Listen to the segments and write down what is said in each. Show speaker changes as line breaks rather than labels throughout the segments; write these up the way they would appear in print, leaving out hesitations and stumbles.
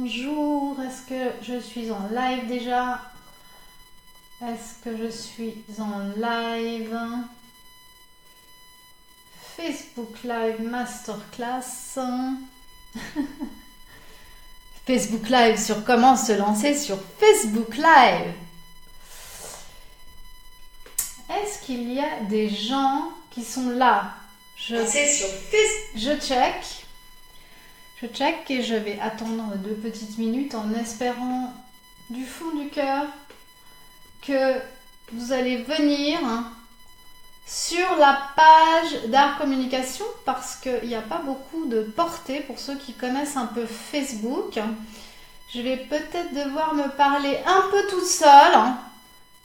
Bonjour, est-ce que je suis en live déjà? Est-ce que je suis en live? Facebook Live Masterclass. Facebook Live sur comment se lancer sur Facebook Live. Est-ce qu'il y a des gens qui sont là? Je check. Je check et je vais attendre 2 petites minutes en espérant du fond du cœur que vous allez venir sur la page d'Art Communication parce qu'il n'y a pas beaucoup de portée pour ceux qui connaissent un peu Facebook. Je vais peut-être devoir me parler un peu toute seule.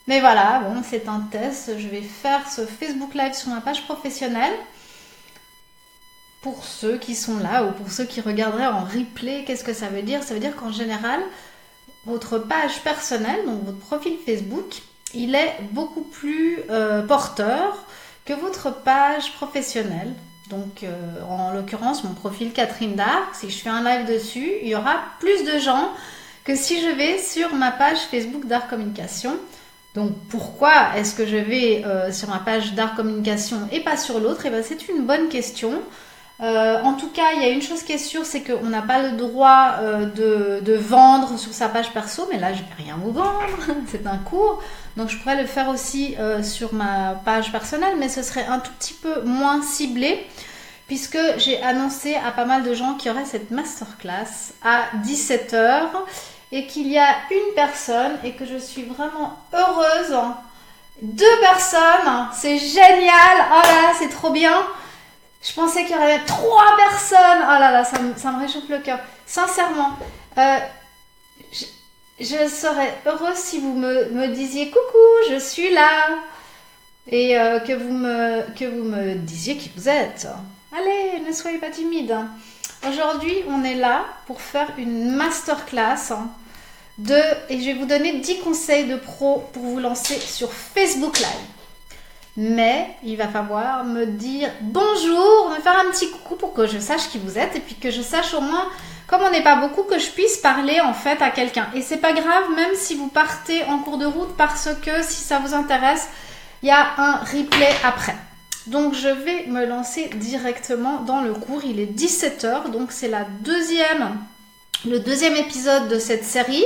Mais voilà, bon, c'est un test. Je vais faire ce Facebook Live sur ma page professionnelle. Pour ceux qui sont là ou pour ceux qui regarderaient en replay, qu'est-ce que ça veut dire? Ça veut dire qu'en général, votre page personnelle, donc votre profil Facebook, il est beaucoup plus porteur que votre page professionnelle. Donc, en l'occurrence, mon profil Catherine Darc, si je fais un live dessus, il y aura plus de gens que si je vais sur ma page Facebook d'Art Communication. Donc, pourquoi est-ce que je vais sur ma page d'Art Communication et pas sur l'autre? Eh bien, c'est une bonne question. En tout cas, il y a une chose qui est sûre, c'est qu'on n'a pas le droit de vendre sur sa page perso, mais là, je ne vais rien vous vendre, c'est un cours. Donc, je pourrais le faire aussi sur ma page personnelle, mais ce serait un tout petit peu moins ciblé, puisque j'ai annoncé à pas mal de gens qu'il y aurait cette masterclass à 17 h et qu'il y a une personne et que je suis vraiment heureuse. 2 personnes, c'est génial, oh là, c'est trop bien. Je pensais qu'il y aurait 3 personnes. Oh là là, ça me réchauffe le cœur. Sincèrement, je serais heureuse si vous me disiez coucou, je suis là. Et que vous me disiez qui vous êtes. Allez, ne soyez pas timide. Aujourd'hui, on est là pour faire une masterclass et je vais vous donner 10 conseils de pro pour vous lancer sur Facebook Live. Mais il va falloir me dire bonjour, me faire un petit coucou pour que je sache qui vous êtes et puis que je sache au moins, comme on n'est pas beaucoup, que je puisse parler en fait à quelqu'un. Et c'est pas grave, même si vous partez en cours de route, parce que si ça vous intéresse, il y a un replay après. Donc je vais me lancer directement dans le cours. Il est 17 h, donc c'est le deuxième épisode de cette série.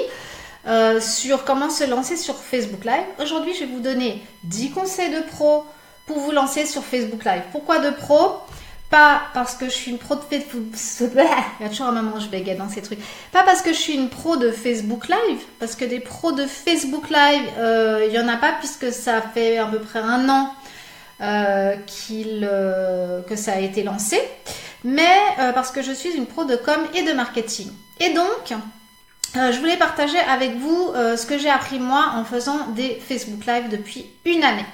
Sur comment se lancer sur Facebook Live. Aujourd'hui, je vais vous donner 10 conseils de pro pour vous lancer sur Facebook Live. Pourquoi de pro? Pas parce que je suis une pro de Facebook. Il y a toujours un moment où je bégaye dans ces trucs. Pas parce que je suis une pro de Facebook Live, parce que des pros de Facebook Live, il n'y en a pas puisque ça fait à peu près 1 an que ça a été lancé. Mais parce que je suis une pro de com et de marketing. Et donc, je voulais partager avec vous ce que j'ai appris moi en faisant des Facebook Live depuis 1 année.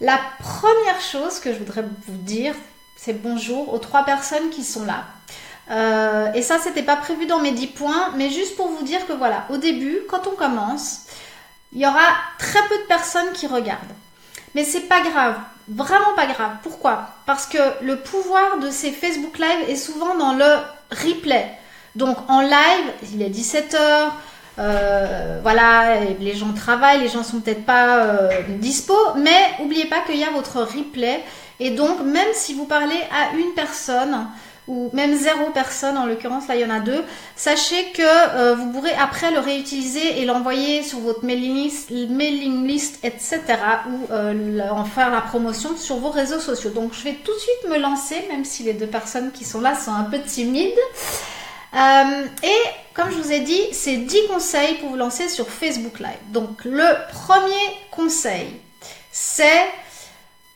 La première chose que je voudrais vous dire, c'est bonjour aux 3 personnes qui sont là. Et ça, c'était pas prévu dans mes 10 points, mais juste pour vous dire que voilà, au début, quand on commence, il y aura très peu de personnes qui regardent. Mais c'est pas grave, vraiment pas grave. Pourquoi? Parce que le pouvoir de ces Facebook Live est souvent dans le replay. Donc en live, il est 17 h, voilà, les gens travaillent, les gens sont peut-être pas dispo, mais n'oubliez pas qu'il y a votre replay. Et donc même si vous parlez à une personne, ou même 0 personne, en l'occurrence là il y en a 2, sachez que vous pourrez après le réutiliser et l'envoyer sur votre mailing list, etc. ou en faire la promotion sur vos réseaux sociaux. Donc je vais tout de suite me lancer, même si les 2 personnes qui sont là sont un peu timides. Et comme je vous ai dit, c'est 10 conseils pour vous lancer sur Facebook Live. Donc le premier conseil, c'est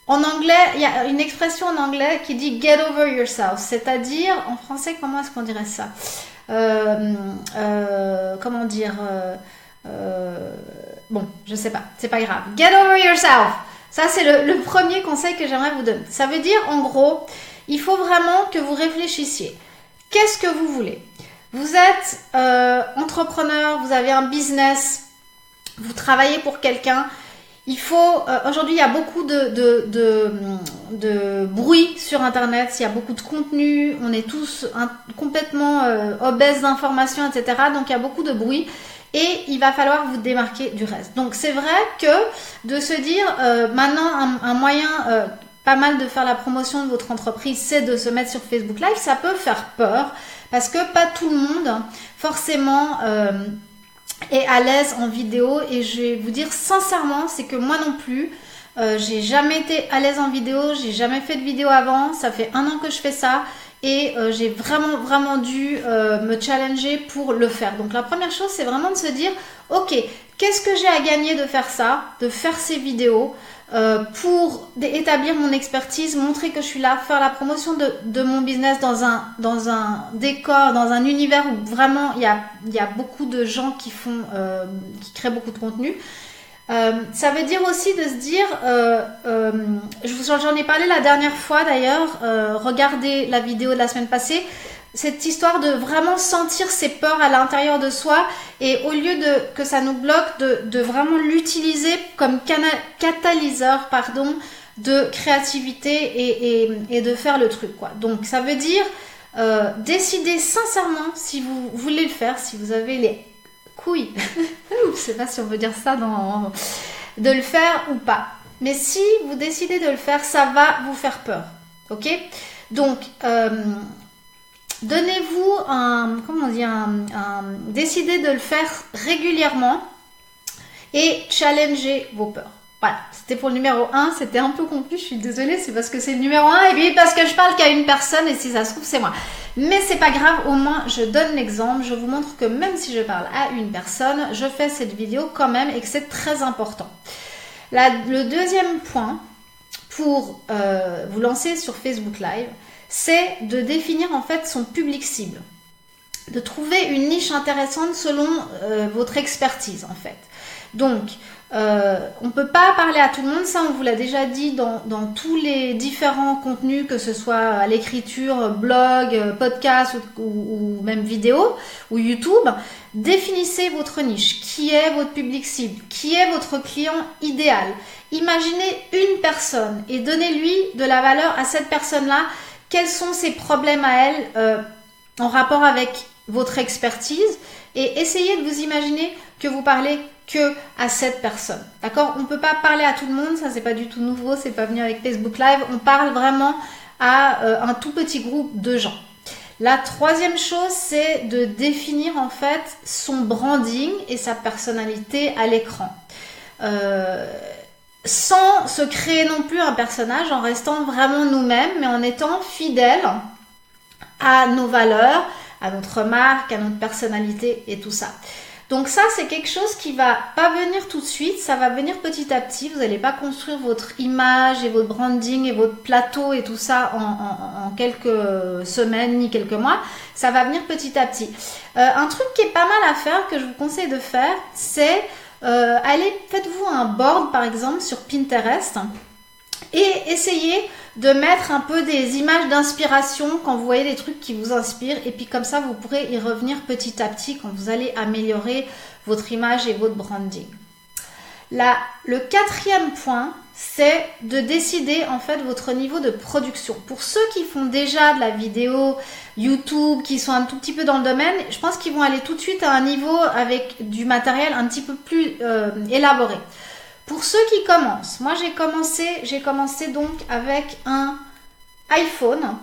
en anglais, il y a une expression en anglais qui dit get over yourself, c'est-à-dire en français, comment est-ce qu'on dirait ça? Comment dire bon, je sais pas, c'est pas grave. Get over yourself. Ça, c'est le premier conseil que j'aimerais vous donner. Ça veut dire, en gros, il faut vraiment que vous réfléchissiez. Qu'est-ce que vous voulez? Vous êtes entrepreneur, vous avez un business, vous travaillez pour quelqu'un. Il faut aujourd'hui, il y a beaucoup de bruit sur Internet, il y a beaucoup de contenu, on est tous complètement obèses d'informations, etc. Donc il y a beaucoup de bruit et il va falloir vous démarquer du reste. Donc c'est vrai que de se dire maintenant un moyen pas mal de faire la promotion de votre entreprise, c'est de se mettre sur Facebook Live, ça peut faire peur parce que pas tout le monde forcément est à l'aise en vidéo et je vais vous dire sincèrement, c'est que moi non plus. J'ai jamais été à l'aise en vidéo, j'ai jamais fait de vidéo avant, ça fait 1 an que je fais ça et j'ai vraiment dû me challenger pour le faire. Donc la première chose, c'est vraiment de se dire, ok, qu'est-ce que j'ai à gagner de faire ça, de faire ces vidéos pour établir mon expertise, montrer que je suis là, faire la promotion de mon business dans un décor, dans un univers où vraiment il y a beaucoup de gens qui créent beaucoup de contenu. Ça veut dire aussi de se dire, j'en ai parlé la dernière fois d'ailleurs, regardez la vidéo de la semaine passée, cette histoire de vraiment sentir ses peurs à l'intérieur de soi et au lieu que ça nous bloque, de vraiment l'utiliser comme catalyseur de créativité et de faire le truc, quoi. Donc ça veut dire décider sincèrement si vous voulez le faire, si vous avez les couilles, je sais pas si on veut dire ça, de le faire ou pas. Mais si vous décidez de le faire, ça va vous faire peur. Ok? Donc, donnez-vous décidez de le faire régulièrement et challengez vos peurs. Voilà, c'était pour le numéro 1, c'était un peu confus, je suis désolée, c'est parce que c'est le numéro 1 et puis parce que je parle qu'à une personne et si ça se trouve c'est moi. Mais c'est pas grave, au moins je donne l'exemple, je vous montre que même si je parle à une personne, je fais cette vidéo quand même et que c'est très important. Le deuxième point pour vous lancer sur Facebook Live, c'est de définir en fait son public cible. De trouver une niche intéressante selon votre expertise en fait. Donc, on ne peut pas parler à tout le monde, ça on vous l'a déjà dit dans tous les différents contenus, que ce soit à l'écriture, blog, podcast ou même vidéo ou YouTube. Définissez votre niche, qui est votre public cible, qui est votre client idéal. Imaginez une personne et donnez-lui de la valeur à cette personne-là. Quels sont ses problèmes à elle en rapport avec votre expertise et essayez de vous imaginer que vous parlez que à cette personne. D'accord? On ne peut pas parler à tout le monde, ça c'est pas du tout nouveau, c'est pas venu avec Facebook Live. On parle vraiment à un tout petit groupe de gens. La troisième chose, c'est de définir en fait son branding et sa personnalité à l'écran. Sans se créer non plus un personnage, en restant vraiment nous-mêmes, mais en étant fidèles à nos valeurs, à notre marque, à notre personnalité et tout ça. Donc ça, c'est quelque chose qui va pas venir tout de suite, ça va venir petit à petit. Vous n'allez pas construire votre image et votre branding et votre plateau et tout ça en quelques semaines ni quelques mois. Ça va venir petit à petit. Un truc qui est pas mal à faire, que je vous conseille de faire, c'est faites-vous un board par exemple sur Pinterest et essayez de mettre un peu des images d'inspiration quand vous voyez des trucs qui vous inspirent et puis comme ça vous pourrez y revenir petit à petit quand vous allez améliorer votre image et votre branding. Le quatrième point, c'est de décider en fait votre niveau de production. Pour ceux qui font déjà de la vidéo YouTube, qui sont un tout petit peu dans le domaine, je pense qu'ils vont aller tout de suite à un niveau avec du matériel un petit peu plus élaboré. Pour ceux qui commencent, moi j'ai commencé donc avec un iPhone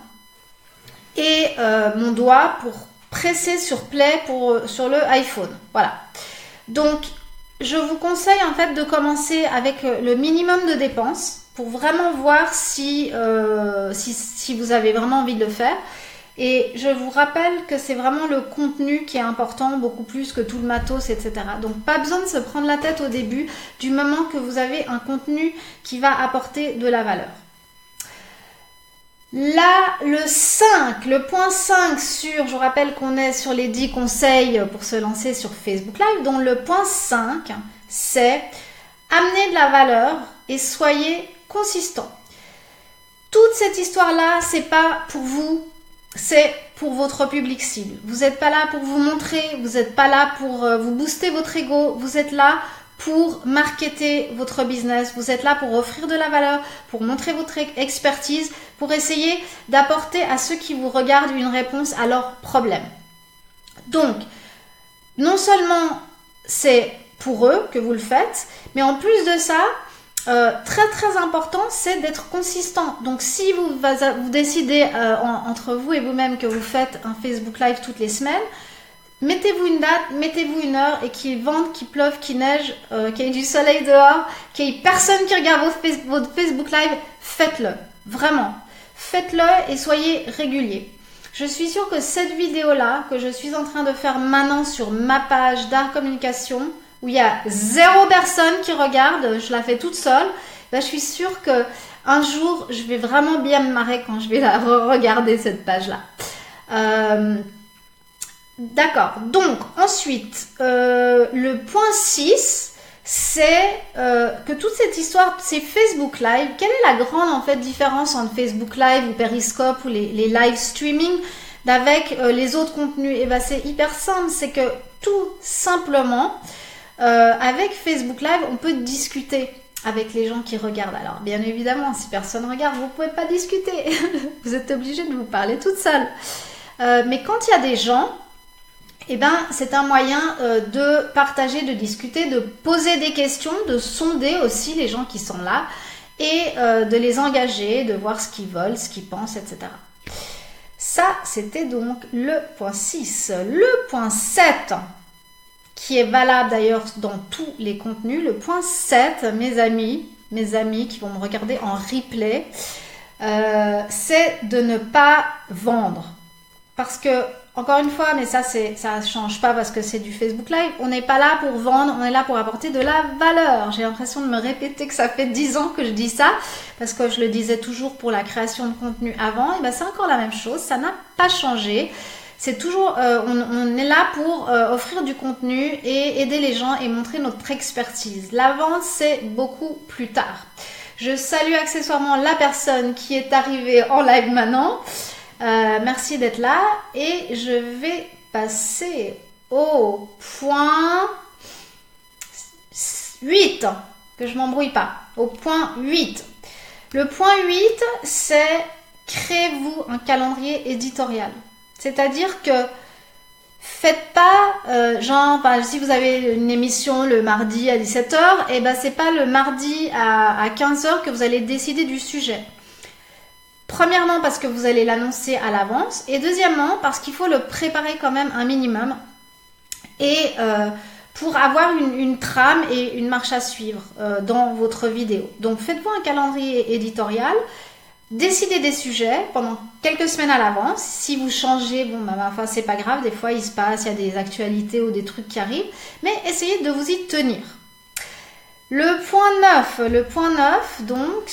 et mon doigt pour presser sur play sur le iPhone. Voilà. Donc je vous conseille en fait de commencer avec le minimum de dépenses pour vraiment voir si vous avez vraiment envie de le faire. Et je vous rappelle que c'est vraiment le contenu qui est important, beaucoup plus que tout le matos, etc. Donc pas besoin de se prendre la tête au début, du moment que vous avez un contenu qui va apporter de la valeur. Là, le point 5 je rappelle qu'on est sur les 10 conseils pour se lancer sur Facebook Live, donc le point 5, c'est amener de la valeur et soyez consistant. Toute cette histoire-là, c'est pas pour vous, c'est pour votre public cible. Vous n'êtes pas là pour vous montrer, vous n'êtes pas là pour vous booster votre ego, vous êtes là pour marketer votre business. Vous êtes là pour offrir de la valeur, pour montrer votre expertise, pour essayer d'apporter à ceux qui vous regardent une réponse à leurs problèmes. Donc, non seulement c'est pour eux que vous le faites, mais en plus de ça, très important, c'est d'être consistant. Donc si vous décidez entre vous et vous-même que vous faites un Facebook Live toutes les semaines, mettez-vous une date, mettez-vous une heure, et qu'il vente, qu'il pleuve, qu'il neige, qu'il y ait du soleil dehors, qu'il n'y ait personne qui regarde votre Facebook Live, faites-le. Vraiment, faites-le et soyez réguliers. Je suis sûre que cette vidéo-là, que je suis en train de faire maintenant sur ma page d'art communication, où il y a 0 personne qui regarde, je la fais toute seule, ben, je suis sûre que un jour, je vais vraiment bien me marrer quand je vais la regarder cette page-là. D'accord, donc ensuite, le point 6, c'est que toute cette histoire, c'est Facebook Live. Quelle est la grande en fait différence entre Facebook Live ou Periscope ou les live streaming avec les autres contenus? Et ben c'est hyper simple, c'est que tout simplement, avec Facebook Live, on peut discuter avec les gens qui regardent. Alors bien évidemment, si personne ne regarde, vous ne pouvez pas discuter. Vous êtes obligé de vous parler toute seule. Mais quand il y a des gens, eh ben, c'est un moyen de partager, de discuter, de poser des questions, de sonder aussi les gens qui sont là et de les engager, de voir ce qu'ils veulent, ce qu'ils pensent, etc. Ça, c'était donc le point 6. Le point 7, qui est valable d'ailleurs dans tous les contenus. Le point 7, mes amis qui vont me regarder en replay, c'est de ne pas vendre. Parce que, encore une fois, mais ça ne change pas parce que c'est du Facebook Live, on n'est pas là pour vendre, on est là pour apporter de la valeur. J'ai l'impression de me répéter que ça fait 10 ans que je dis ça, parce que je le disais toujours pour la création de contenu avant, et ben c'est encore la même chose, ça n'a pas changé. C'est toujours, on est là pour offrir du contenu et aider les gens et montrer notre expertise. La vente, c'est beaucoup plus tard. Je salue accessoirement la personne qui est arrivée en live maintenant. Merci d'être là. Et je vais passer au point 8, que je m'embrouille pas. Au point 8. Le point 8, c'est créez-vous un calendrier éditorial. C'est-à-dire que faites pas, genre, si vous avez une émission le mardi à 17 h, et ben c'est pas le mardi à 15 h que vous allez décider du sujet. Premièrement, parce que vous allez l'annoncer à l'avance, et deuxièmement, parce qu'il faut le préparer quand même un minimum, et pour avoir une trame et une marche à suivre dans votre vidéo. Donc faites-vous un calendrier éditorial. Décidez des sujets pendant quelques semaines à l'avance. Si vous changez, bon, enfin, c'est pas grave. Des fois, il se passe, il y a des actualités ou des trucs qui arrivent. Mais essayez de vous y tenir. Le point 9, donc,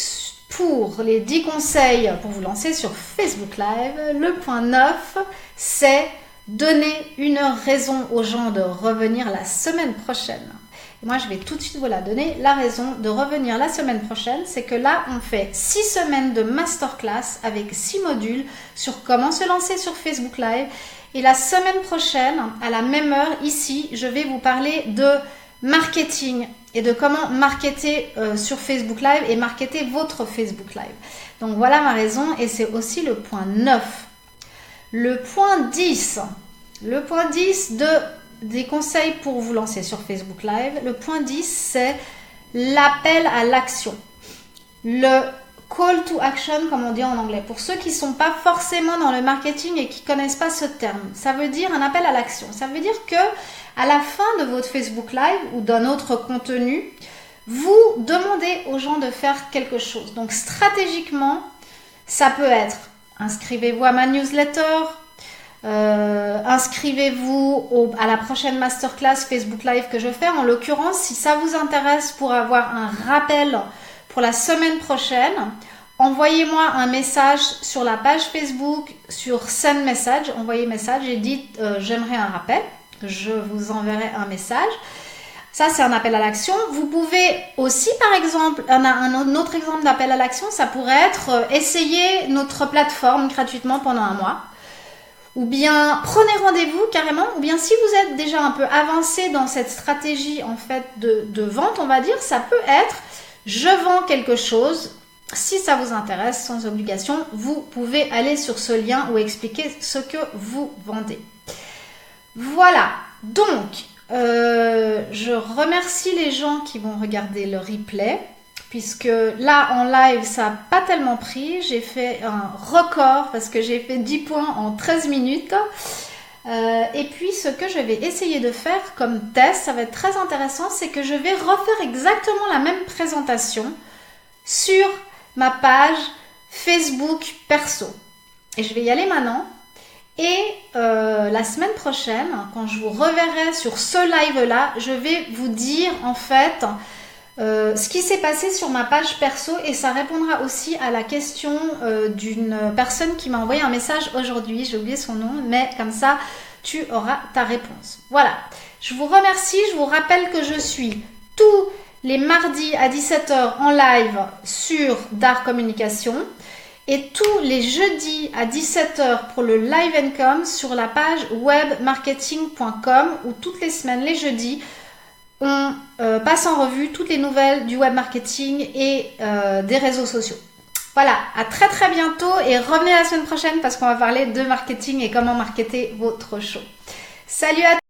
pour les 10 conseils pour vous lancer sur Facebook Live, le point 9, c'est donner une raison aux gens de revenir la semaine prochaine. Moi, je vais tout de suite vous la donner. La raison de revenir la semaine prochaine, c'est que là, on fait 6 semaines de masterclass avec 6 modules sur comment se lancer sur Facebook Live. Et la semaine prochaine, à la même heure, ici, je vais vous parler de marketing et de comment marketer sur Facebook Live et marketer votre Facebook Live. Donc, voilà ma raison et c'est aussi le point 9. Le point 10. Le point 10 des conseils pour vous lancer sur Facebook Live. Le point 10, c'est l'appel à l'action. Le call to action, comme on dit en anglais. Pour ceux qui ne sont pas forcément dans le marketing et qui ne connaissent pas ce terme, ça veut dire un appel à l'action. Ça veut dire que à la fin de votre Facebook Live ou d'un autre contenu, vous demandez aux gens de faire quelque chose. Donc stratégiquement, ça peut être inscrivez-vous à ma newsletter, inscrivez-vous à la prochaine masterclass Facebook Live que je fais. En l'occurrence, si ça vous intéresse pour avoir un rappel pour la semaine prochaine, envoyez-moi un message sur la page Facebook, sur Send Message, envoyez message et dites j'aimerais un rappel, je vous enverrai un message. Ça, c'est un appel à l'action. Vous pouvez aussi, par exemple, un autre exemple d'appel à l'action, ça pourrait être essayer notre plateforme gratuitement pendant un mois. ou bien prenez rendez-vous carrément, ou bien si vous êtes déjà un peu avancé dans cette stratégie en fait de vente, on va dire, ça peut être je vends quelque chose. Si ça vous intéresse, sans obligation, vous pouvez aller sur ce lien ou expliquer ce que vous vendez. Voilà, donc je remercie les gens qui vont regarder le replay, puisque là en live ça n'a pas tellement pris. J'ai fait un record parce que j'ai fait 10 points en 13 minutes. Et puis ce que je vais essayer de faire comme test, ça va être très intéressant, c'est que je vais refaire exactement la même présentation sur ma page Facebook perso. Et je vais y aller maintenant. Et la semaine prochaine, quand je vous reverrai sur ce live-là, je vais vous dire en fait ce qui s'est passé sur ma page perso, et ça répondra aussi à la question d'une personne qui m'a envoyé un message aujourd'hui. J'ai oublié son nom, mais comme ça, tu auras ta réponse. Voilà, je vous remercie. Je vous rappelle que je suis tous les mardis à 17 h en live sur Dart Communication et tous les jeudis à 17 h pour le Live Income sur la page webmarketing.com, où toutes les semaines, les jeudis, on passe en revue toutes les nouvelles du web marketing et des réseaux sociaux. Voilà, à très très bientôt et revenez la semaine prochaine parce qu'on va parler de marketing et comment marketer votre show. Salut à tous!